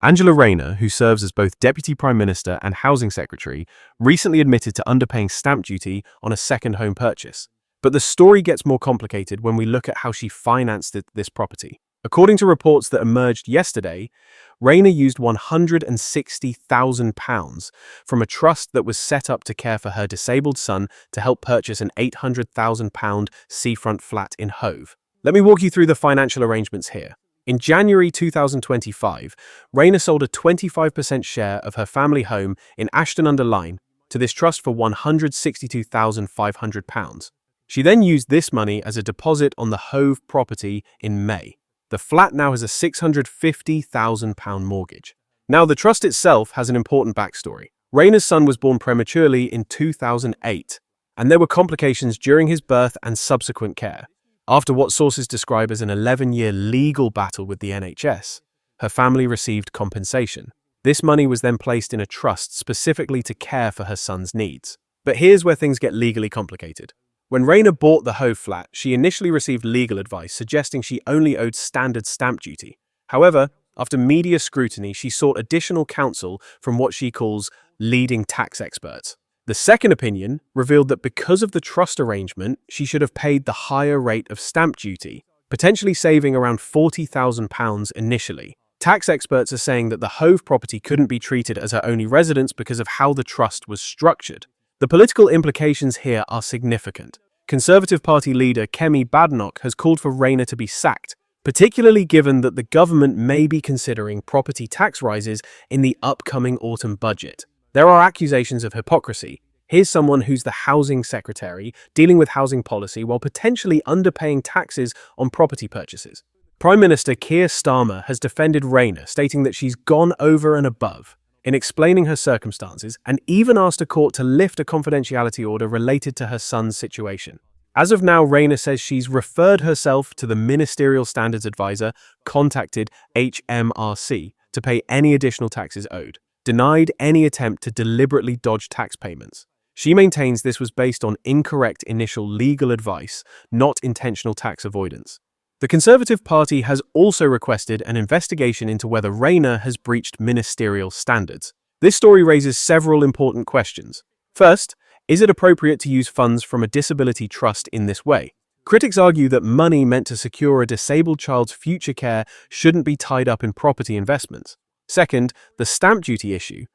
Angela Rayner, who serves as both Deputy Prime Minister and Housing Secretary, recently admitted to underpaying stamp duty on a second home purchase. But the story gets more complicated when we look at how she financed this property. According to reports that emerged yesterday, Rayner used £160,000 from a trust that was set up to care for her disabled son to help purchase an £800,000 seafront flat in Hove. Let me walk you through the financial arrangements here. In January 2025, Rayner sold a 25% share of her family home in Ashton-under-Lyne to this trust for £162,500. She then used this money as a deposit on the Hove property in May. The flat now has a £650,000 mortgage. Now, the trust itself has an important backstory. Rayner's son was born prematurely in 2008, and there were complications during his birth and subsequent care. After what sources describe as an 11-year legal battle with the NHS, her family received compensation. This money was then placed in a trust specifically to care for her son's needs. But here's where things get legally complicated. When Rayner bought the Hove flat, she initially received legal advice suggesting she only owed standard stamp duty. However, after media scrutiny, she sought additional counsel from what she calls leading tax experts. The second opinion revealed that because of the trust arrangement, she should have paid the higher rate of stamp duty, potentially saving around £40,000 initially. Tax experts are saying that the Hove property couldn't be treated as her only residence because of how the trust was structured. The political implications here are significant. Conservative Party leader Kemi Badenoch has called for Rayner to be sacked, particularly given that the government may be considering property tax rises in the upcoming autumn budget. There are accusations of hypocrisy. Here's someone who's the housing secretary dealing with housing policy while potentially underpaying taxes on property purchases. Prime Minister Keir Starmer has defended Rayner, stating that she's gone over and above in explaining her circumstances and even asked a court to lift a confidentiality order related to her son's situation. As of now, Rayner says she's referred herself to the Ministerial Standards Advisor, contacted HMRC to pay any additional taxes owed, denied any attempt to deliberately dodge tax payments. She maintains this was based on incorrect initial legal advice, not intentional tax avoidance. The Conservative Party has also requested an investigation into whether Rayner has breached ministerial standards. This story raises several important questions. First, is it appropriate to use funds from a disability trust in this way? Critics argue that money meant to secure a disabled child's future care shouldn't be tied up in property investments. Second, the stamp duty issue.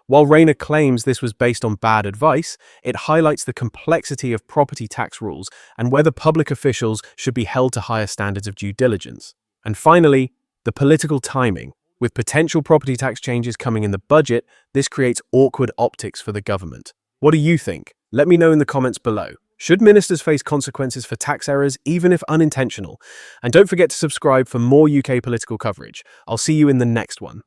While Rayner claims this was based on bad advice, it highlights the complexity of property tax rules and whether public officials should be held to higher standards of due diligence. And finally, the political timing. With potential property tax changes coming in the budget, this creates awkward optics for the government. What do you think? Let me know in the comments below. Should ministers face consequences for tax errors, even if unintentional? And don't forget to subscribe for more UK political coverage. I'll see you in the next one.